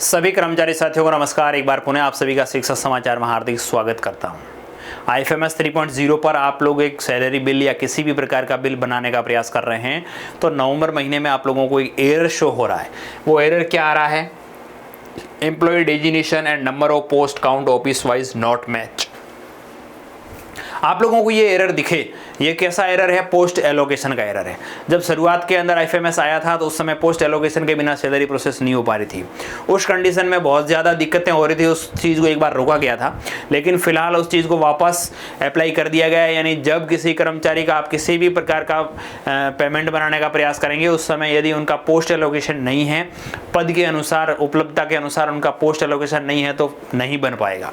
सभी कर्मचारी साथियों को नमस्कार। एक बार पुनः आप सभी का शिक्षा समाचार में हार्दिक स्वागत करता हूं। IFMS 3.0 पर आप लोग एक सैलरी बिल या किसी भी प्रकार का बिल बनाने का प्रयास कर रहे हैं तो नवंबर महीने में आप लोगों को एक एरर शो हो रहा है। वो एरर क्या आ रहा है? Employ designation and number of post count office wise not match. आप लोगों को ये एरर दिखे, ये कैसा एरर है? पोस्ट एलोकेशन का एरर है। जब शुरुआत के अंदर IFMS आया था तो उस समय पोस्ट एलोकेशन के बिना सैलरी प्रोसेस नहीं हो पा रही थी। उस कंडीशन में बहुत ज़्यादा दिक्कतें हो रही थी, उस चीज़ को एक बार रोका गया था, लेकिन फिलहाल उस चीज़ को वापस अप्लाई कर दिया गया है। यानी जब किसी कर्मचारी का आप किसी भी प्रकार का पेमेंट बनाने का प्रयास करेंगे, उस समय यदि उनका पोस्ट एलोकेशन नहीं है, पद के अनुसार उपलब्धता के अनुसार उनका पोस्ट एलोकेशन नहीं है तो नहीं बन पाएगा।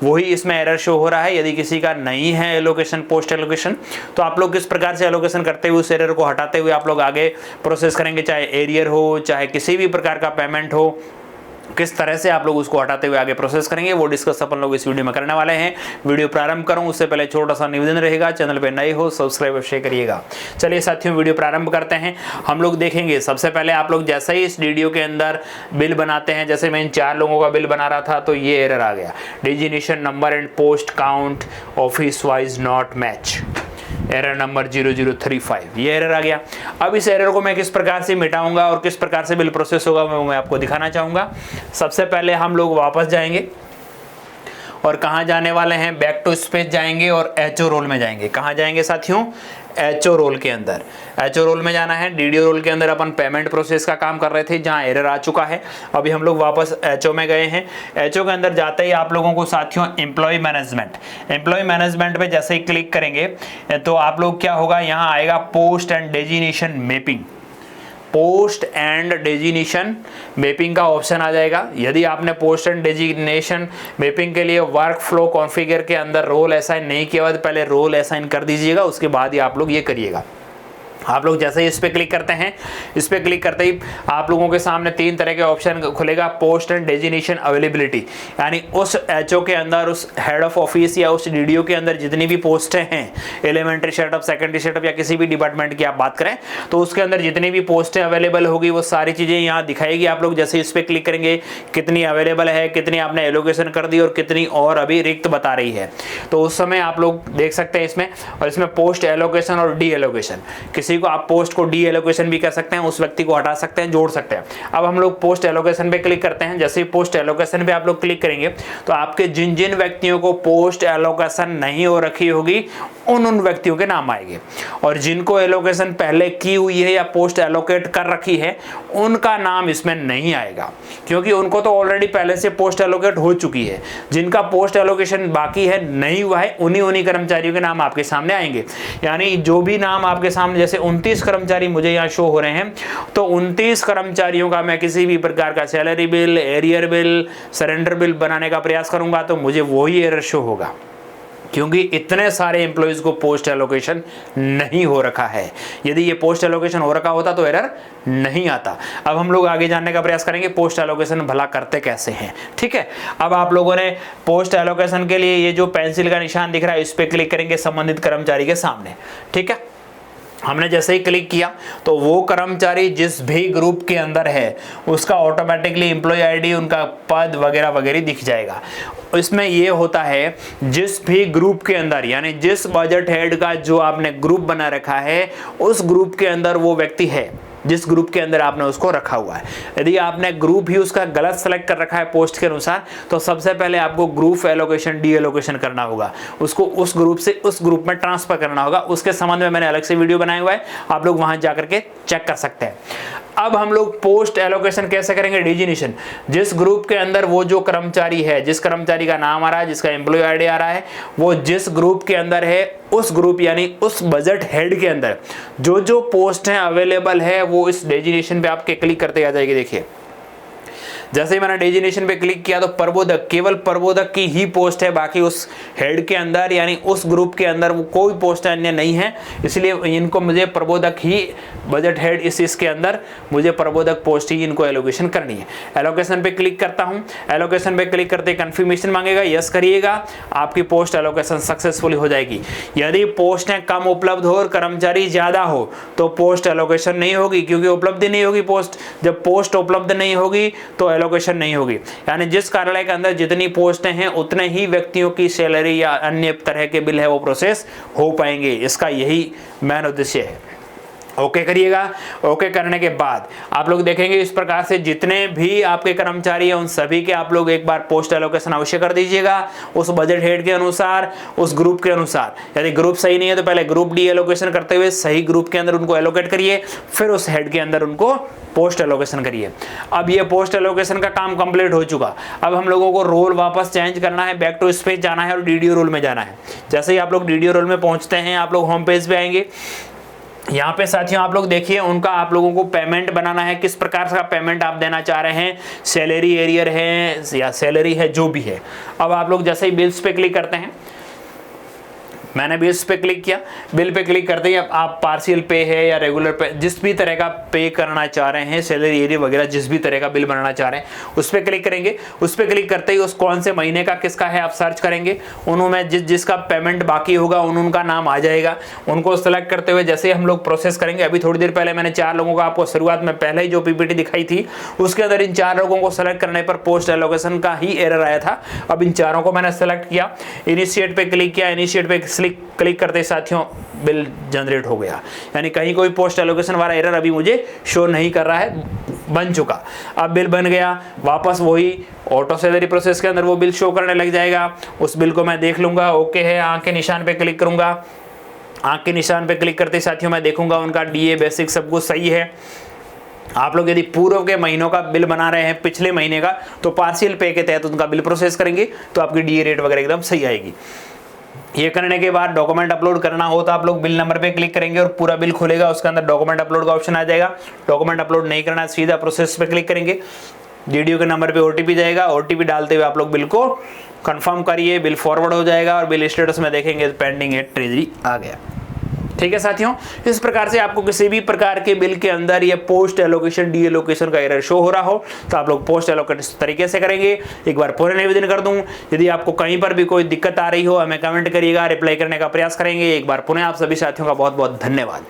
वही इसमें एरर शो हो रहा है। यदि किसी का नहीं है एलोकेशन, पोस्ट एलोकेशन, तो आप लोग किस प्रकार से एलोकेशन करते हुए उस एरर को हटाते हुए आप लोग आगे प्रोसेस करेंगे, चाहे एरियर हो, चाहे किसी भी प्रकार का पेमेंट हो, किस तरह से आप लोग उसको हटाते हुए आगे प्रोसेस करेंगे, वो डिस्कस अपन लोग इस वीडियो में करने वाले हैं। वीडियो प्रारंभ करूं उससे पहले छोटा सा निवेदन रहेगा, चैनल पे नए हो सब्सक्राइब शेयर करिएगा। चलिए साथियों, वीडियो प्रारंभ करते हैं। हम लोग देखेंगे सबसे पहले आप लोग जैसे ही इस वीडियो के अंदर बिल बनाते हैं, जैसे मैं इन 4 लोगों का बिल बना रहा था तो ये एरर आ गया, designation number and post count office wise not match, error number 0035, ये एरर आ गया। अब इस एरर को मैं किस प्रकार से मिटाऊंगा और किस प्रकार से बिल प्रोसेस होगा मैं आपको दिखाना चाहूंगा। सबसे पहले हम लोग वापस जाएंगे और कहाँ जाने वाले हैं? बैक टू स्पेस जाएंगे और HO रोल में जाएंगे। कहाँ जाएंगे साथियों? HO रोल के अंदर। HO रोल में जाना है। DDO रोल के अंदर अपन पेमेंट प्रोसेस का काम कर रहे थे जहाँ एरर आ चुका है। अभी हम लोग वापस HO में गए हैं। HO के अंदर जाते ही आप लोगों को साथियों एम्प्लॉय मैनेजमेंट पे जैसे ही क्लिक करेंगे तो आप लोग क्या होगा, यहाँ आएगा post and designation mapping. Post and designation mapping का ऑप्शन आ जाएगा। यदि आपने पोस्ट एंड डेजिग्नेशन मैपिंग के लिए वर्क फ्लो कॉन्फ़िगर के अंदर रोल असाइन नहीं किया हुआ तो पहले रोल असाइन कर दीजिएगा, उसके बाद ही आप लोग ये करिएगा। आप लोग जैसे ही इस पे क्लिक करते हैं, इस पे क्लिक करते ही आप लोगों के सामने 3 तरह के ऑप्शन खुलेगा। पोस्ट एंड डेजिग्नेशन अवेलेबिलिटी, यानी उस HO के अंदर, उस हेड ऑफ ऑफिस या उस DDO के अंदर जितनी भी पोस्टें हैं, एलिमेंट्री सेटअप, सेकेंडरी सेटअप या किसी भी डिपार्टमेंट की आप बात करें तो उसके अंदर जितनी भी पोस्टें अवेलेबल होगी वो सारी चीज़ें यहाँ दिखाएगी। आप लोग जैसे इस पे क्लिक करेंगे कितनी अवेलेबल है, कितनी आपने एलोकेशन कर दी और कितनी और अभी रिक्त बता रही है, तो उस समय आप लोग देख सकते हैं इसमें। और इसमें पोस्ट एलोकेशन और डी एलोकेशन, किसी को आप पोस्ट को डी एलोकेशन भी कर सकते हैं, उस व्यक्ति को हटा सकते हैं, जोड़ सकते हैं। अब हम लोग पोस्ट एलोकेशन पे क्लिक करते हैं। जैसे ही पोस्ट एलोकेशन पे आप लोग क्लिक करेंगे तो आपके जिन जिन व्यक्तियों को पोस्ट एलोकेशन नहीं हो रखी होगी उन व्यक्तियों के नाम आएंगे, और जिनको एलोकेशन पहले की हुई है या पोस्ट एलोकेट कर रखी है उनका नाम इसमें नहीं आएगा, क्योंकि उनको तो ऑलरेडी पहले से पोस्ट एलोकेट हो चुकी है। जिनका पोस्ट एलोकेशन बाकी है, नहीं हुआ है, उन्हीं कर्मचारियों के नाम आपके सामने आएंगे। यानी जो भी नाम आपके सामने, जैसे 29 कर्मचारी मुझे यहाँ शो हो रहे हैं, तो 29 कर्मचारियों का मैं किसी भी प्रकार का salary bill, arrear bill, surrender bill बनाने का प्रयास करूंगा तो मुझे वही एरर शो होगा, क्योंकि इतने सारे एम्प्लॉइज को पोस्ट एलोकेशन नहीं हो रखा है। यदि ये पोस्ट एलोकेशन हो रखा होता तो एरर नहीं आता। अब हम लोग आगे जानने का प्रयास करेंगे पोस्ट एलोकेशन भला करते कैसे हैं। ठीक है, अब आप लोगों ने पोस्ट एलोकेशन के लिए ये जो पेंसिल का निशान दिख रहा है इस पे क्लिक करेंगे संबंधित कर्मचारी के सामने। ठीक है, हमने जैसे ही क्लिक किया तो वो कर्मचारी जिस भी ग्रुप के अंदर है उसका ऑटोमेटिकली एम्प्लॉय आईडी, उनका पद वगैरह वगैरह दिख जाएगा। इसमें ये होता है जिस भी ग्रुप के अंदर, यानी जिस बजट हेड का जो आपने ग्रुप बना रखा है उस ग्रुप के अंदर वो व्यक्ति है जिस ग्रुप के अंदर आपने उसको रखा हुआ है। यदि आपने ग्रुप ही उसका गलत सेलेक्ट कर रखा है पोस्ट के अनुसार तो सबसे पहले आपको ग्रुप एलोकेशन, डी एलोकेशन करना होगा, उसको उस ग्रुप से उस ग्रुप में ट्रांसफर करना होगा। उसके संबंध में मैंने अलग से वीडियो बनाया हुआ है, आप लोग वहां जाकर के चेक कर सकते हैं। अब हम लोग पोस्ट एलोकेशन कैसे करेंगे? डेजिग्नेशन, जिस ग्रुप के अंदर वो जो कर्मचारी है, जिस कर्मचारी का नाम आ रहा है, जिसका एम्प्लॉय आईडी आ रहा है, वो जिस ग्रुप के अंदर है उस ग्रुप यानी उस बजट हेड के अंदर जो जो पोस्ट हैं अवेलेबल है वो इस डेजिग्नेशन पे आपके क्लिक करते आ जाएगी। देखिए जैसे ही मैंने डेजिग्नेशन पे क्लिक किया तो प्रबोधक, केवल प्रबोधक की ही पोस्ट है, बाकी उस हेड के अंदर यानी उस ग्रुप के अंदर वो कोई पोस्ट अन्य नहीं है, इसलिए इनको मुझे प्रबोधक ही, बजट हेड इसके अंदर मुझे प्रबोधक पोस्ट ही इनको एलोकेशन करनी है। एलोकेशन पे क्लिक करता हूं, एलोकेशन पे क्लिक करते कंफर्मेशन मांगेगा, यस करिएगा, आपकी पोस्ट एलोकेशन सक्सेसफुली हो जाएगी। यदि पोस्टें कम उपलब्ध हो और कर्मचारी ज्यादा हो तो पोस्ट एलोकेशन नहीं होगी, क्योंकि उपलब्धि नहीं होगी पोस्ट। जब पोस्ट उपलब्ध नहीं होगी तो एलोकेशन नहीं होगी। यानी जिस कार्यालय के अंदर जितनी पोस्टें हैं उतने ही व्यक्तियों की सैलरी या अन्य तरह के बिल है वो प्रोसेस हो पाएंगे। इसका यही मेन उद्देश्य है। ओके करिएगा। ओके करने के बाद आप लोग देखेंगे इस प्रकार से जितने भी आपके कर्मचारी हैं उन सभी के आप लोग एक बार पोस्ट एलोकेशन अवश्य कर दीजिएगा उस बजट हेड के अनुसार, उस ग्रुप के अनुसार। यदि ग्रुप सही नहीं है तो पहले ग्रुप डी एलोकेशन करते हुए सही ग्रुप के अंदर उनको एलोकेट करिए, फिर उस हेड के अंदर उनको पोस्ट एलोकेशन करिए। अब ये पोस्ट एलोकेशन का काम कंप्लीट हो चुका। अब हम लोगों को रोल वापस चेंज करना है, बैक टू स्पेस जाना है और डीडीओ रोल में जाना है। जैसे ही आप लोग डीडीओ रोल में पहुंचते हैं आप लोग होम पेज पे आएंगे। यहाँ पे साथियों आप लोग देखिए उनका आप लोगों को पेमेंट बनाना है, किस प्रकार का पेमेंट आप देना चाह रहे हैं, सैलरी एरियर है या सैलरी है जो भी है। अब आप लोग जैसे ही बिल्स पे क्लिक करते हैं, मैंने बिल्स पे क्लिक किया, बिल पे क्लिक करते ही आप पार्शियल पे है या रेगुलर पे जिस भी तरह का पे करना चाह रहे हैं, सैलरी एरिया वगैरह जिस भी तरह का बिल बनाना चाह रहे हैं उस पर क्लिक करेंगे। उस पर क्लिक करते ही उस कौन से महीने का किसका है आप सर्च करेंगे, उनमें जिसका पेमेंट बाकी होगा उनका नाम आ जाएगा। उनको सेलेक्ट करते हुए जैसे हम लोग प्रोसेस करेंगे, अभी थोड़ी देर पहले मैंने 4 लोगों का आपको शुरुआत में पहले ही जो पीपीटी दिखाई थी उसके अंदर इन 4 लोगों को सेलेक्ट करने पर पोस्ट एलोकेशन का ही एरर आया था। अब इन चारों को मैंने सेलेक्ट किया, इनिशिएट पे क्लिक किया, इनिशिएट पे क्लिक करते साथियों बिल जनरेट हो गया। यानी कहीं कोई पोस्ट एलोकेशन वाला एरर अभी मुझे शो नहीं कर रहा है, बन चुका। अब बिल बन गया, वापस वही ऑटो सैलरी प्रोसेस के अंदर वो बिल शो करने लग जाएगा। उस बिल को मैं देख लूंगा, ओके है, आंख के निशान पे क्लिक करूंगा। आंख के निशान पे क्लिक करते साथियों मैं देखूंगा उनका डीए बेसिक सब कुछ सही है। आप लोग यदि पूर्व के महीनों का बिल बना रहे हैं पिछले महीने का तो पार्शियल पे के तहत उनका बिल प्रोसेस करेंगे तो आपकी डीए रेट वगैरह एकदम सही आएगी। ये करने के बाद डॉक्यूमेंट अपलोड करना हो तो आप लोग बिल नंबर पे क्लिक करेंगे और पूरा बिल खुलेगा, उसके अंदर डॉक्यूमेंट अपलोड का ऑप्शन आ जाएगा। डॉक्यूमेंट अपलोड नहीं करना, सीधा प्रोसेस पे क्लिक करेंगे, डीडीओ के नंबर पे ओटीपी जाएगा, ओटीपी डालते हुए आप लोग बिल को कंफर्म करिए, बिल फॉरवर्ड हो जाएगा और बिल स्टेटस में देखेंगे पेंडिंग है, ट्रेजरी आ गया। ठीक है साथियों, इस प्रकार से आपको किसी भी प्रकार के बिल के अंदर ये पोस्ट एलोकेशन डी एलोकेशन का एरर शो हो रहा हो तो आप लोग पोस्ट एलोकेट इस तरीके से करेंगे। एक बार पूरे निवेदन कर दूं, यदि आपको कहीं पर भी कोई दिक्कत आ रही हो हमें कमेंट करिएगा, रिप्लाई करने का प्रयास करेंगे। एक बार पुनः आप सभी साथियों का बहुत बहुत धन्यवाद।